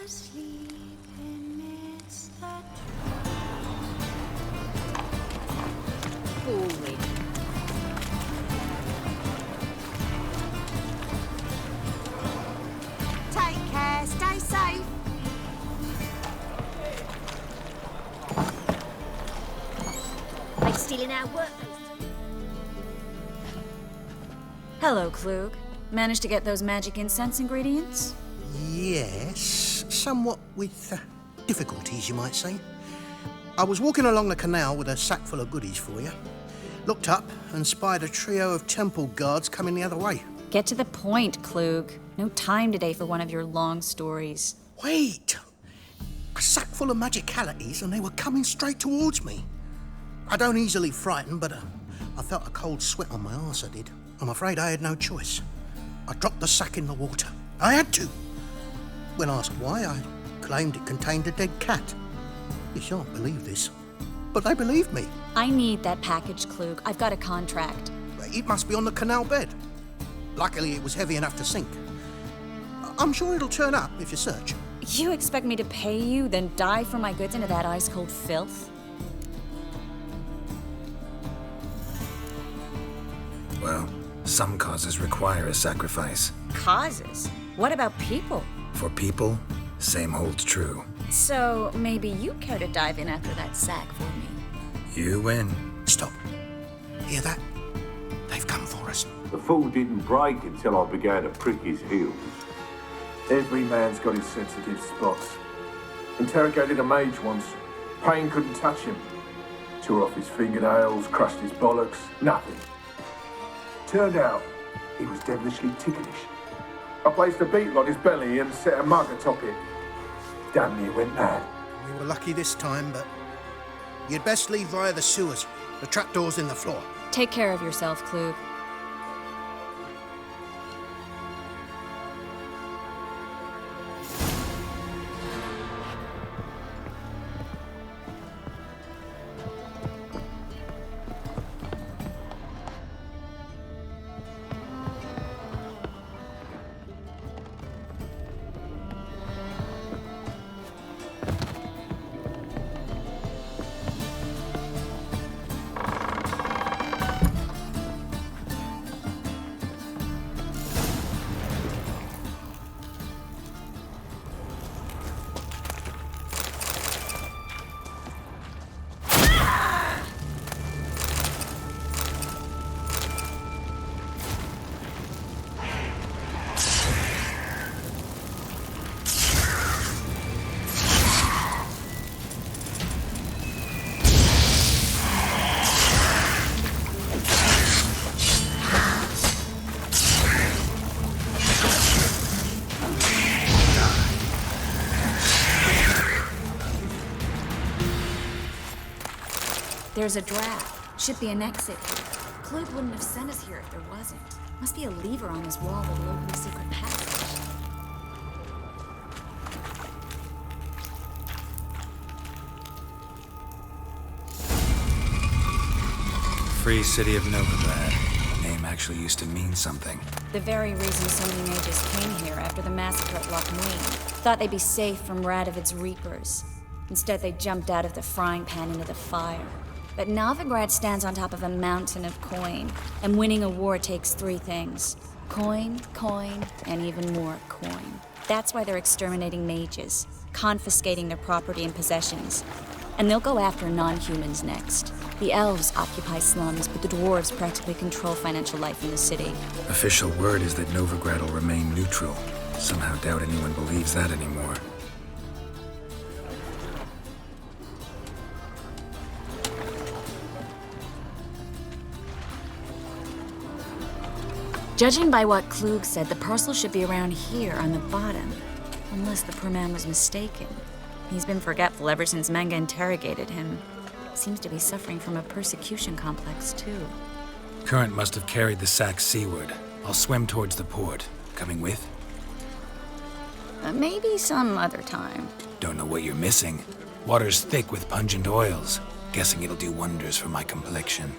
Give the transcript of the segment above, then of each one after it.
Holy. Take care, stay safe. They stealing our work. Hello, Klug. Managed to get those magic incense ingredients? Yes, somewhat with difficulties, you might say. I was walking along the canal with a sack full of goodies for you. Looked up and spied a trio of temple guards coming the other way. Get to the point, Klug. No time today for one of your long stories. Wait! A sack full of magicalities and they were coming straight towards me. I don't easily frighten, but I felt a cold sweat on my arse, I did. I'm afraid I had no choice. I dropped the sack in the water. I had to. When asked why, I claimed it contained a dead cat. You shan't believe this, but they believed me. I need that package, Klug. I've got a contract. It must be on the canal bed. Luckily, it was heavy enough to sink. I'm sure it'll turn up if you search. You expect me to pay you, then dive for my goods into that ice-cold filth? Well, some causes require a sacrifice. Causes? What about people? For people, same holds true. So maybe you care to dive in after that sack for me? You win. Stop. Hear that? They've come for us. The fool didn't break until I began to prick his heels. Every man's got his sensitive spots. Interrogated a mage once. Pain couldn't touch him. Tore off his fingernails, crushed his bollocks, nothing. Turned out, he was devilishly ticklish. I placed a beetle on his belly and set a mug atop it. Damn near went mad. We were lucky this time, but you'd best leave via the sewers. The trapdoor's in the floor. Take care of yourself, Klug. There's a draft. Should be an exit here. Klug wouldn't have sent us here if there wasn't. Must be a lever on his wall that'll open the secret passage. Free City of Novigrad. The name actually used to mean something. The very reason so many mages came here after the massacre at Loch Muin. Thought they'd be safe from Radovid's reapers. Instead, they jumped out of the frying pan into the fire. But Novigrad stands on top of a mountain of coin, and winning a war takes three things. Coin, coin, and even more coin. That's why they're exterminating mages, confiscating their property and possessions. And they'll go after non-humans next. The elves occupy slums, but the dwarves practically control financial life in the city. Official word is that Novigrad will remain neutral. Somehow doubt anyone believes that anymore. Judging by what Klug said, the parcel should be around here on the bottom. Unless the poor man was mistaken. He's been forgetful ever since Manga interrogated him. Seems to be suffering from a persecution complex, too. Current must have carried the sack seaward. I'll swim towards the port. Coming with? Maybe some other time. Don't know what you're missing. Water's thick with pungent oils. Guessing it'll do wonders for my complexion.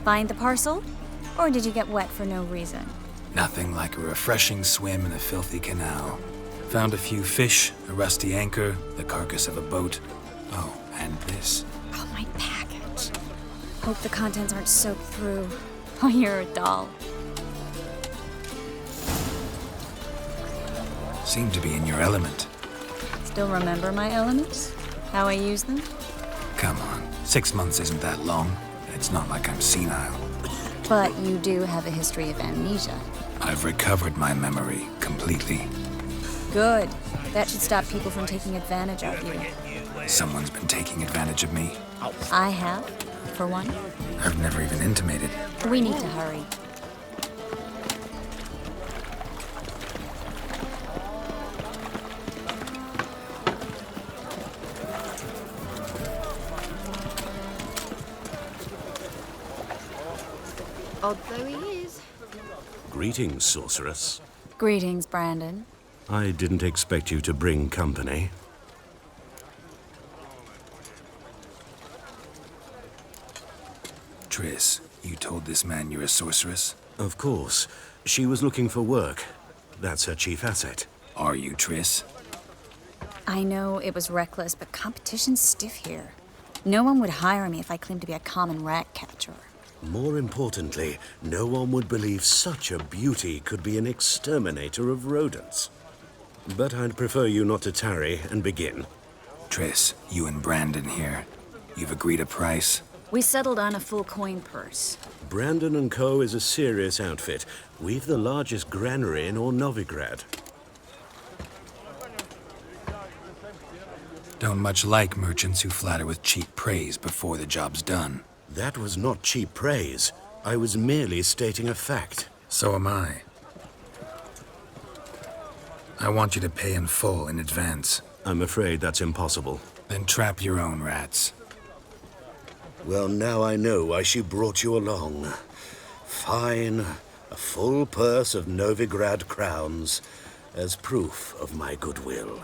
Find the parcel? Or did you get wet for no reason? Nothing like a refreshing swim in a filthy canal. Found a few fish, a rusty anchor, the carcass of a boat. Oh, and this. Oh, my package. Hope the contents aren't soaked through. Oh, you're a doll. Seem to be in your element. Still remember my elements? How I use them? Come on, 6 months isn't that long. It's not like I'm senile. But you do have a history of amnesia. I've recovered my memory completely. Good. That should stop people from taking advantage of you. Someone's been taking advantage of me. I have, for one. I've never even intimated. We need to hurry. Odd though he is. Greetings, sorceress. Greetings, Brandon. I didn't expect you to bring company. Triss, you told this man you're a sorceress? Of course. She was looking for work. That's her chief asset. Are you, Triss? I know it was reckless, but competition's stiff here. No one would hire me if I claimed to be a common rat catcher. More importantly, no one would believe such a beauty could be an exterminator of rodents. But I'd prefer you not to tarry and begin. Triss, you and Brandon here. You've agreed a price? We settled on a full coin purse. Brandon & Co. is a serious outfit. We've the largest granary in all Novigrad. Don't much like merchants who flatter with cheap praise before the job's done. That was not cheap praise. I was merely stating a fact. So am I. I want you to pay in full in advance. I'm afraid that's impossible. Then trap your own rats. Well, now I know why she brought you along. Fine. A full purse of Novigrad crowns as proof of my goodwill.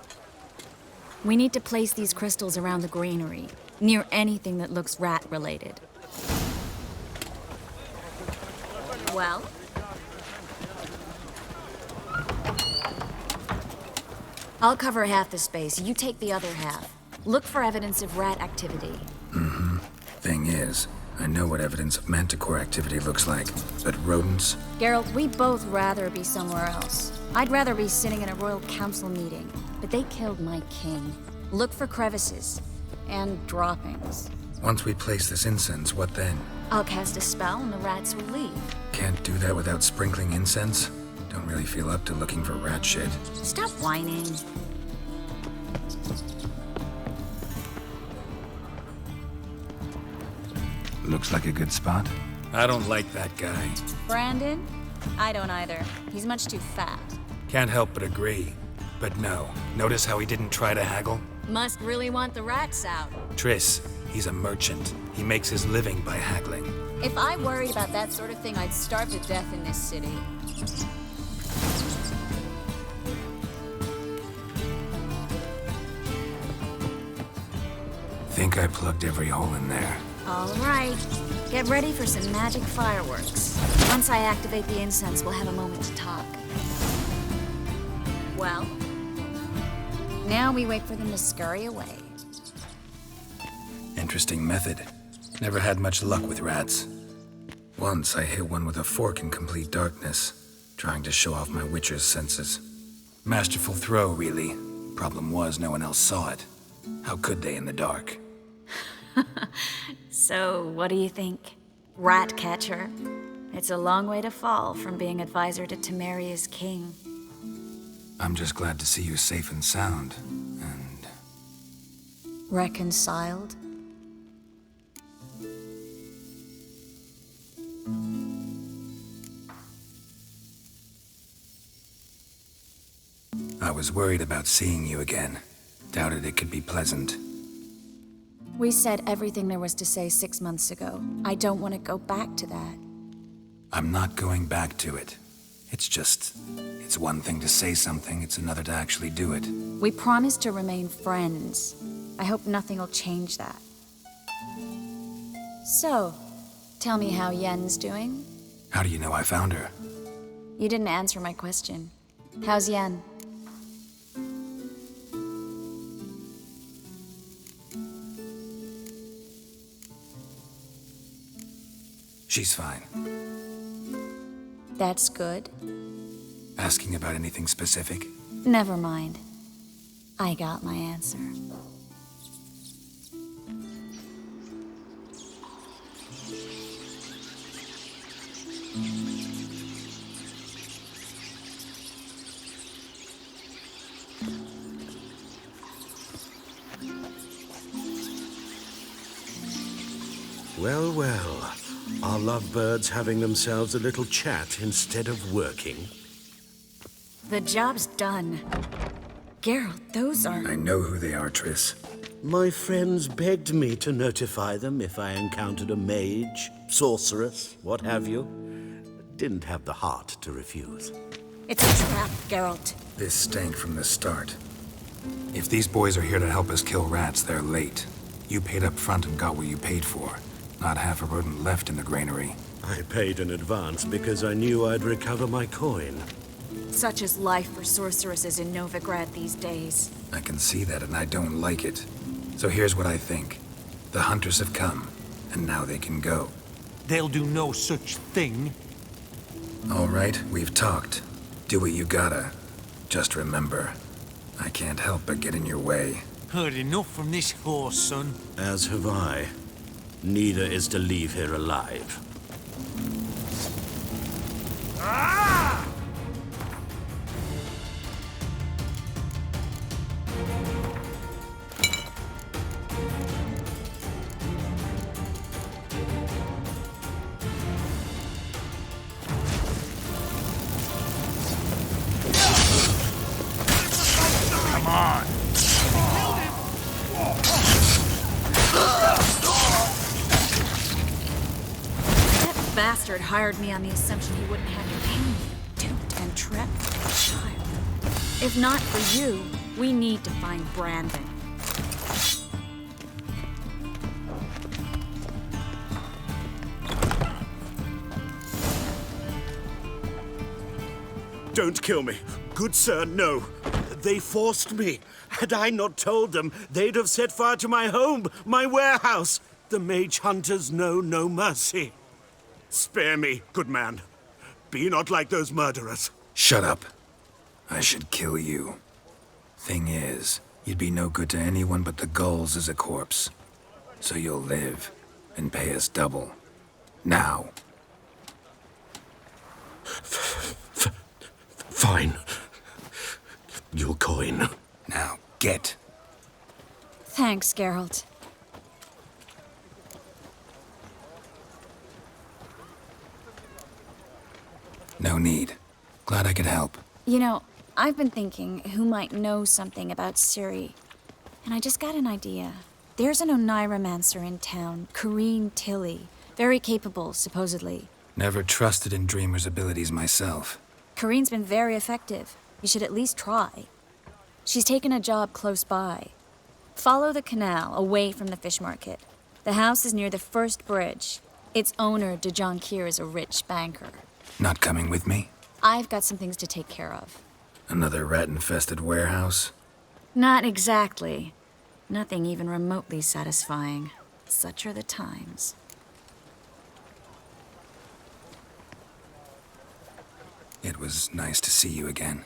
We need to place these crystals around the granary, near anything that looks rat-related. Well? I'll cover half the space, you take the other half. Look for evidence of rat activity. Thing is, I know what evidence of manticore activity looks like, but rodents? Geralt, we'd both rather be somewhere else. I'd rather be sitting in a royal council meeting, but they killed my king. Look for crevices and droppings. Once we place this incense, what then? I'll cast a spell and the rats will leave. Can't do that without sprinkling incense? Don't really feel up to looking for rat shit. Stop whining. Looks like a good spot. I don't like that guy. Brandon? I don't either. He's much too fat. Can't help but agree. But no, notice how he didn't try to haggle? Must really want the rats out. Triss, he's a merchant. He makes his living by haggling. If I worried about that sort of thing, I'd starve to death in this city. Think I plugged every hole in there. All right. Get ready for some magic fireworks. Once I activate the incense, we'll have a moment to talk. Well, now we wait for them to scurry away. Interesting method. Never had much luck with rats. Once I hit one with a fork in complete darkness, trying to show off my witcher's senses. Masterful throw, really. Problem was, no one else saw it. How could they in the dark? So, what do you think? Rat catcher? It's a long way to fall from being advisor to Temeria's king. I'm just glad to see you safe and sound, and... Reconciled? I was worried about seeing you again. Doubted it could be pleasant. We said everything there was to say 6 months ago. I don't want to go back to that. I'm not going back to it. It's one thing to say something, it's another to actually do it. We promised to remain friends. I hope nothing will change that. So, Tell me how Yen's doing? How do you know I found her? You didn't answer my question. How's Yen? She's fine. That's good. Asking about anything specific? Never mind. I got my answer. Well, well. Are lovebirds having themselves a little chat instead of working? The job's done. Geralt, those are... I know who they are, Triss. My friends begged me to notify them if I encountered a mage, sorceress, what have you. Didn't have the heart to refuse. It's a trap, Geralt. This stank from the start. If these boys are here to help us kill rats, they're late. You paid up front and got what you paid for. Not half a rodent left in the granary. I paid in advance because I knew I'd recover my coin. Such is life for sorceresses in Novigrad these days. I can see that, and I don't like it. So here's what I think. The hunters have come, and now they can go. They'll do no such thing. All right, we've talked. Do what you gotta. Just remember, I can't help but get in your way. Heard enough from this horse, son. As have I. Neither is to leave here alive. Come on. That bastard hired me on the assumption he wouldn't have to pay me. Duped and trapped like a child. If not for you, we need to find Brandon. Don't kill me. Good sir, no. They forced me. Had I not told them, they'd have set fire to my home, my warehouse. The mage hunters know no mercy. Spare me, good man. Be not like those murderers. Shut up. I should kill you. Thing is, you'd be no good to anyone but the gulls as a corpse. So you'll live and pay us double. Now. Fine. Your coin. Now, get. Thanks, Geralt. No need. Glad I could help. You know, I've been thinking who might know something about Ciri. And I just got an idea. There's an Oneiromancer in town, Corrine Tilly. Very capable, supposedly. Never trusted in Dreamer's abilities myself. Corrine's been very effective. You should at least try. She's taken a job close by. Follow the canal, away from the fish market. The house is near the first bridge. Its owner, Dejon Kier, is a rich banker. Not coming with me? I've got some things to take care of. Another rat-infested warehouse? Not exactly. Nothing even remotely satisfying. Such are the times. It was nice to see you again.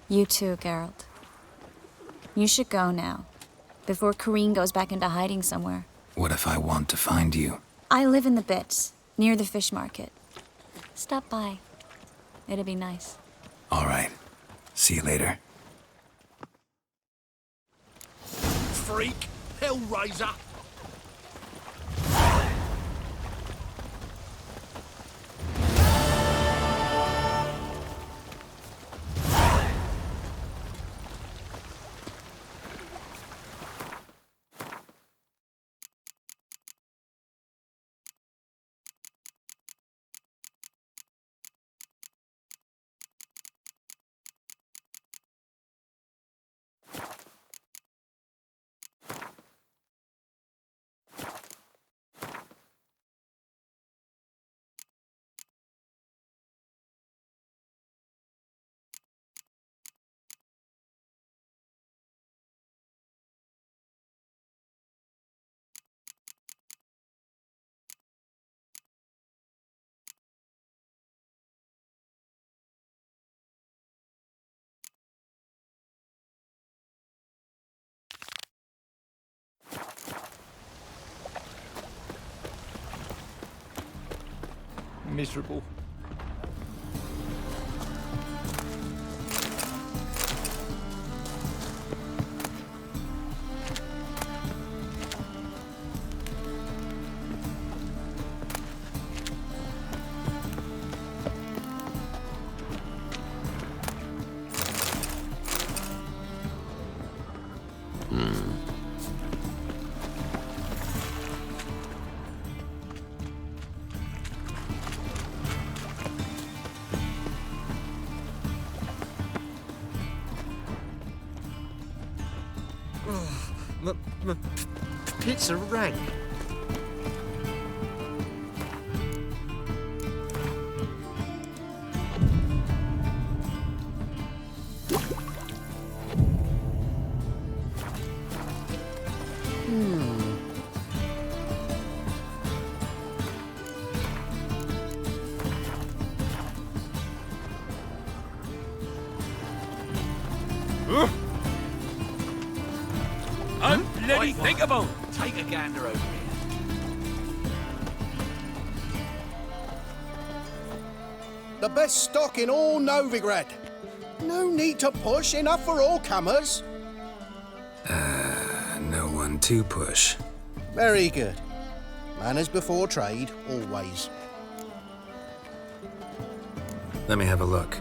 You too, Geralt. You should go now, before Corrine goes back into hiding somewhere. What if I want to find you? I live in the Bits, near the fish market. Stop by. It'd be nice. All right. See you later. Freak! Hellraiser! miserable. Pizza rank. Bloody think about. Take a gander over here. The best stock in all Novigrad. No need to push, enough for all comers. No one to push. Very good. Manners before trade, always. Let me have a look.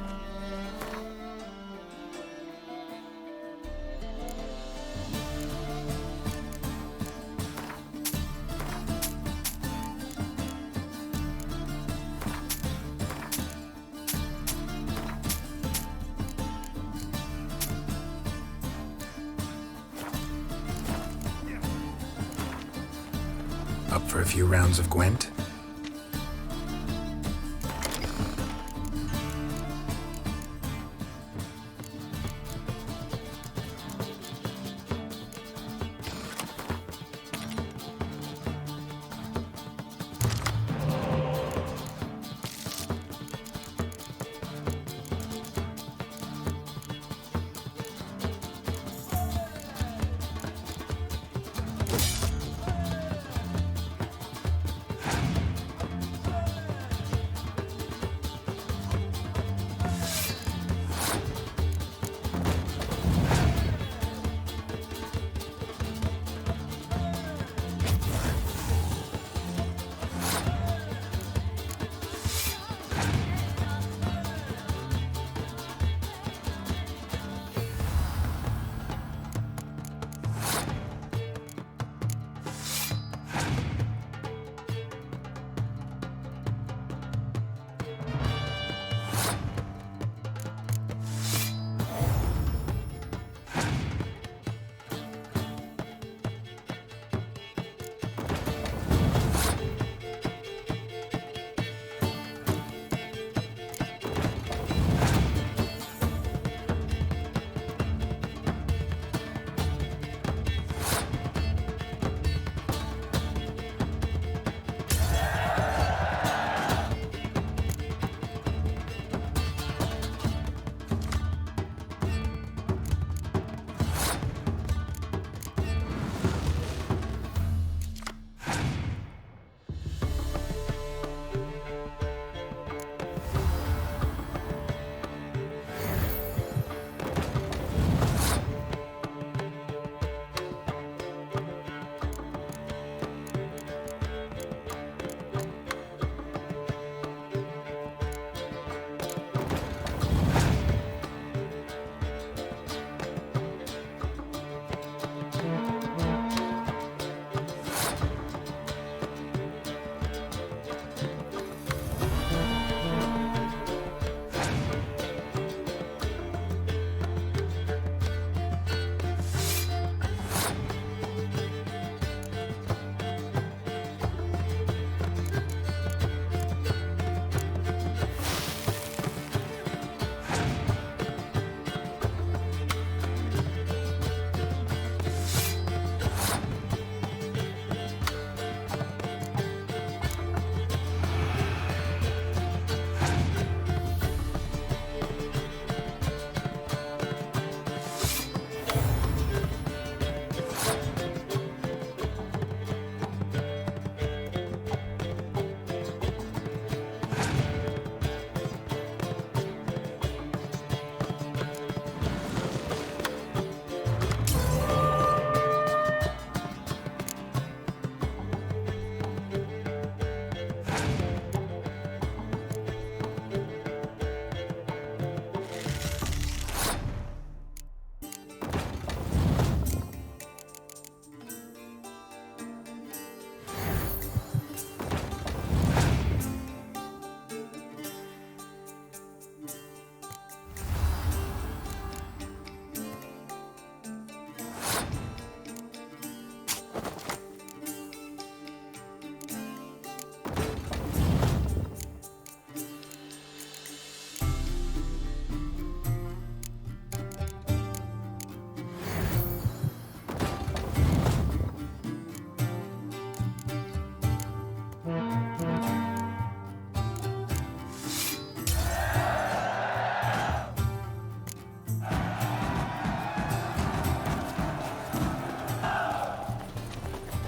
Up for a few rounds of Gwent?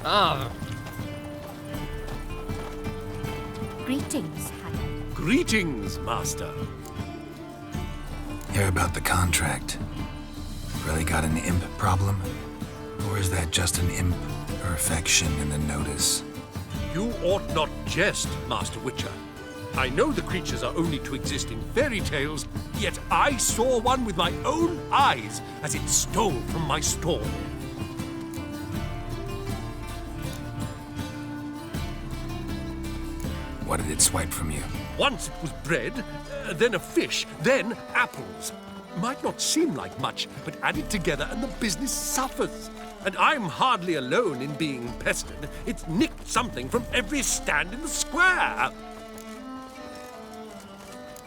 Ah, Greetings, Hannah. Greetings, Master. Hear about the contract. Really got an imp problem? Or is that just an imp perfection in the notice? You ought not jest, Master Witcher. I know the creatures are only to exist in fairy tales, yet I saw one with my own eyes as it stole from my stall. What did it swipe from you? Once it was bread, then a fish, then apples. Might not seem like much, but add it together and the business suffers. And I'm hardly alone in being pestered. It's nicked something from every stand in the square.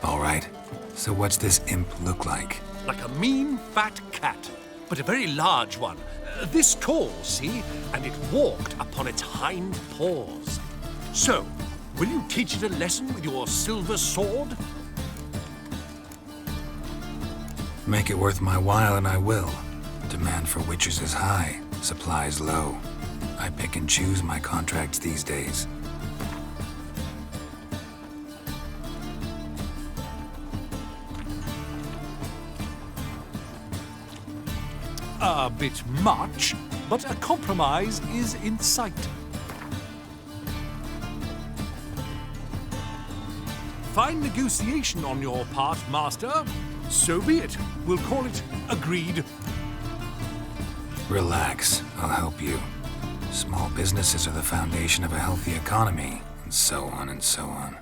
All right. So what's this imp look like? Like a mean, fat cat, but a very large one. This tall, see? And it walked upon its hind paws. So, will you teach it a lesson with your silver sword? Make it worth my while and I will. Demand for witches is high, supplies low. I pick and choose my contracts these days. A bit much, but a compromise is in sight. Fine negotiation on your part, Master. So be it. We'll call it agreed. Relax, I'll help you. Small businesses are the foundation of a healthy economy, and so on and so on.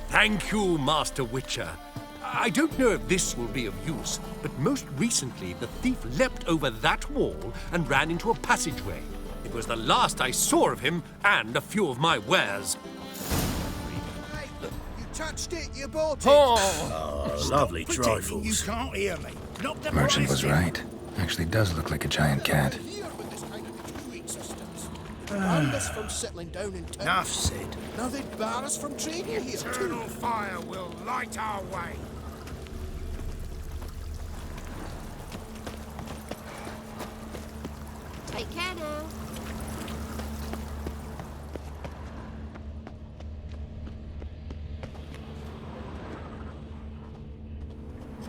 Thank you, Master Witcher. I don't know if this will be of use, but most recently the thief leapt over that wall and ran into a passageway. It was the last I saw of him and a few of my wares. Hey, you touched it, you bought it. Oh, lovely Pretending trifles. you can't hear me. Knock the Merchant price was in. right. Actually does look like a giant cat. Here with this kind of existence. Prevent us from settling down in town. Enough said. Now they'd bar us from trading here Eternal too. fire will light our way. Take care now.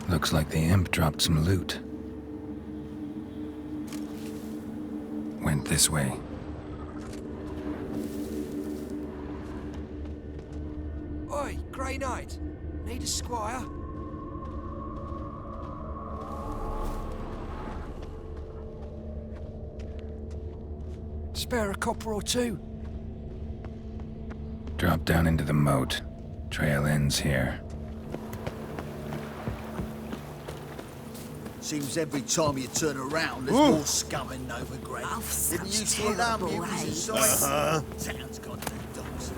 Looks like the imp dropped some loot. Went this way. oi, Grey Knight. Need a squire? Spare a copper or two. Drop down into the moat. Trail ends here. Seems every time you turn around, there's more scum in Novigrad. Didn't used to alarm you as a sight. Town's got the dogs.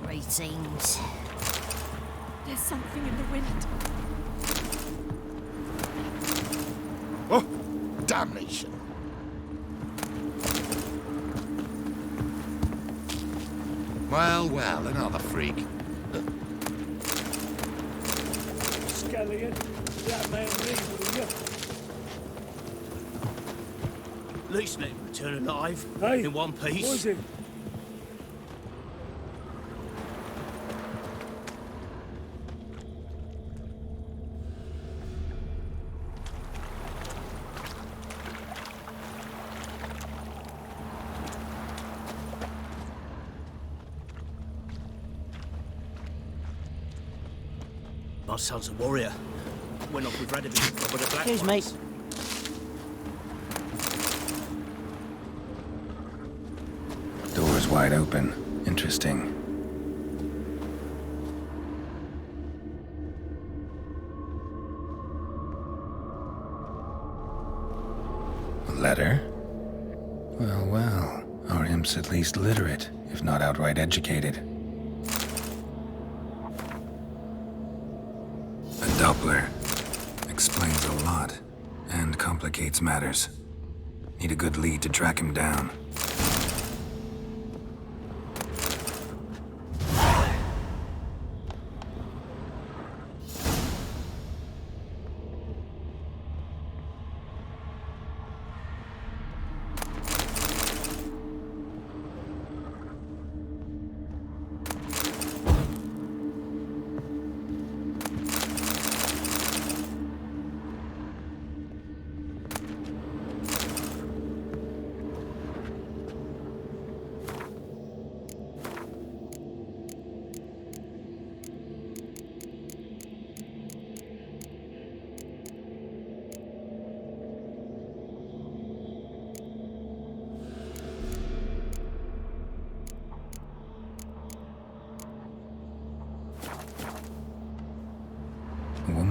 Greetings. There's something in the wind. Oh, damnation. Well, well, another freak. Scallion, that man leave with At least let him return alive. Hey, in one piece. What is it? My son's a warrior. Went off with Radovid with a black Excuse me. ones. Door's wide open. Interesting. A letter? Well, well. Our imp's at least literate, if not outright educated. A Doppler. Explains a lot, and complicates matters. Need a good lead to track him down.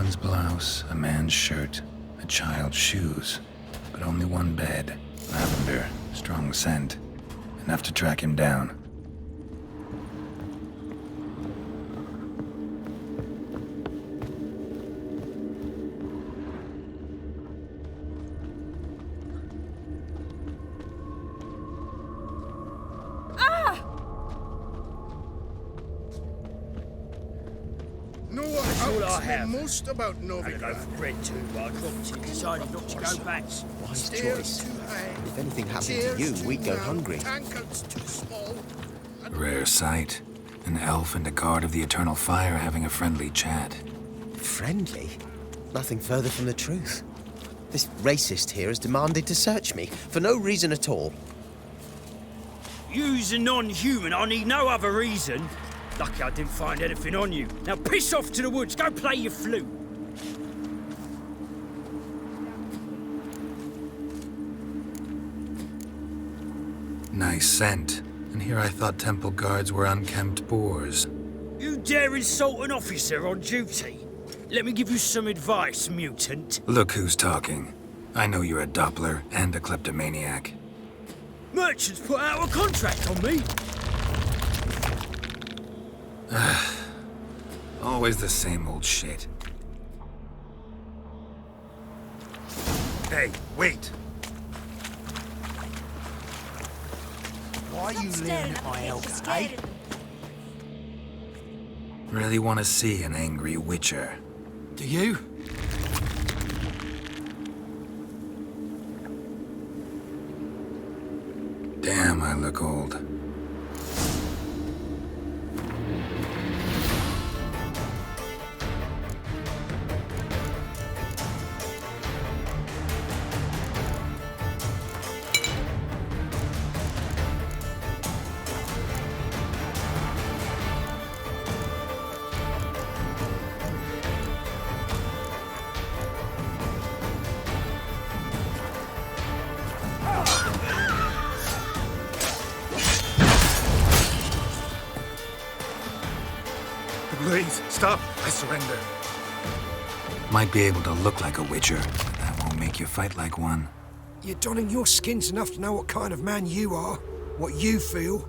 woman's blouse, a man's shirt, a child's shoes, but only one bed. Lavender, strong scent. Enough to track him down. Know what hurts me most about Novigrad? Red too, but I promptly decided not to go back. Wise Stairs choice. too high, If anything happened to chairs you, too we'd go narrow, hungry. tankards too small. Rare sight. An elf and a guard of the Eternal Fire having a friendly chat. Friendly? Nothing further from the truth. This racist here has demanded to search me, for no reason at all. You's a non-human, I need no other reason. Lucky I didn't find anything on you. Now piss off to the woods, go play your flute. Nice scent. And here I thought temple guards were unkempt boors. You dare insult an officer on duty? Let me give you some advice, mutant. Look who's talking. I know you're a Doppler and a kleptomaniac. Merchants put out a contract on me. Always the same old shit. Hey, wait! Why are you leering at my elder, eh? Really want to see an angry witcher. Do you? Damn, I look old. Please, stop. I surrender. Might be able to look like a witcher, but that won't make you fight like one. You're donning your skins enough to know what kind of man you are, what you feel.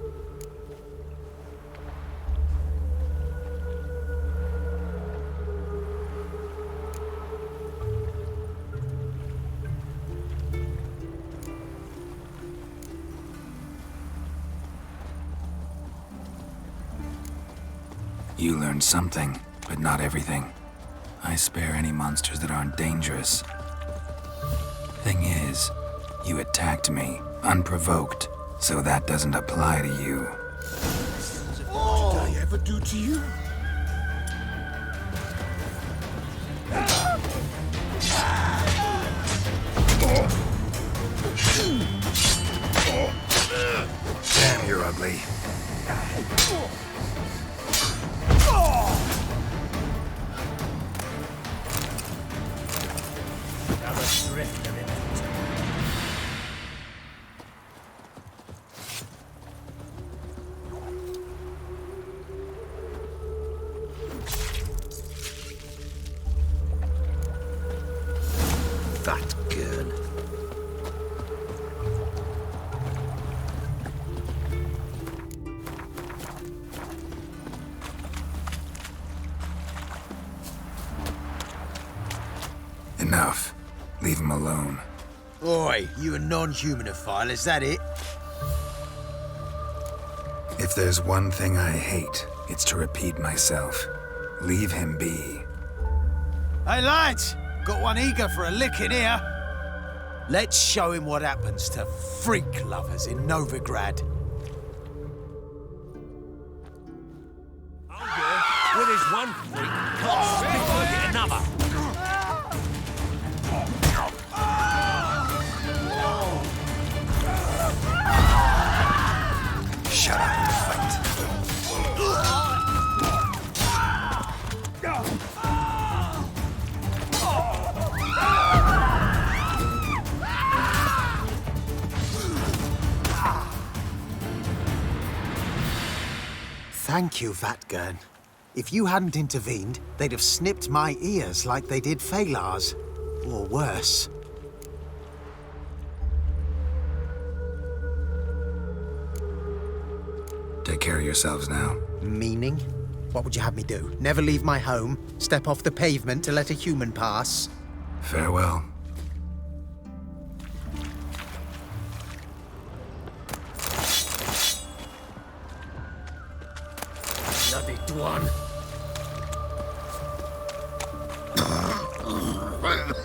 You learned something, but not everything. I spare any monsters that aren't dangerous. Thing is, you attacked me, unprovoked, so that doesn't apply to you. What did I ever do to you? Damn, you're ugly. That girl. Enough. Leave him alone. Oi, you a non-humanophile, is that it? If there's one thing I hate, it's to repeat myself. Leave him be. Hey lads, got one eager for a lick in here. Let's show him what happens to freak lovers in Novigrad. Where there's one freak, can't spit like it another. Shut up and fight. Thank you, Vatgern. If you hadn't intervened, they'd have snipped my ears like they did Phalar's. Or worse. Take care of yourselves now. Meaning? What would you have me do? Never leave my home? Step off the pavement to let a human pass? Farewell. Bloody Dwan.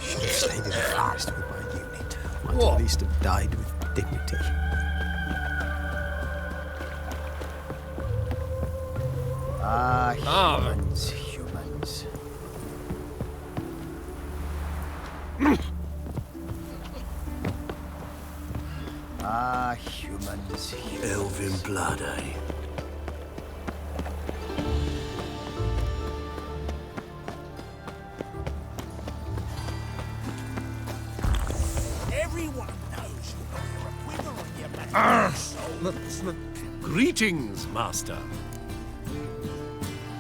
Should have stayed in the forest with my unit. Might at least have died with dignity. Humans, humans. Humans. Elven blood, eh? Everyone knows you're a quiver on your magic soul. Greetings, Master.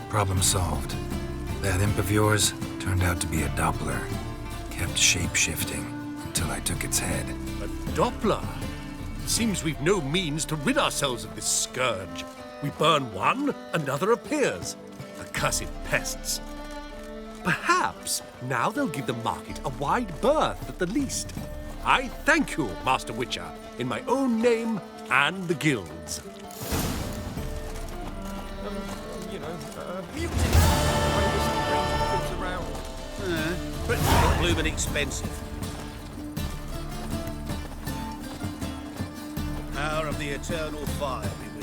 Problem solved. That imp of yours turned out to be a Doppler. Kept shape-shifting until I took its head. A Doppler? Seems we've no means to rid ourselves of this scourge. We burn one, another appears. Accursed pests. Perhaps now they'll give the market a wide berth at the least. I thank you, Master Witcher, in my own name and the guild's. Pretty not blooming expensive. The power of the eternal fire be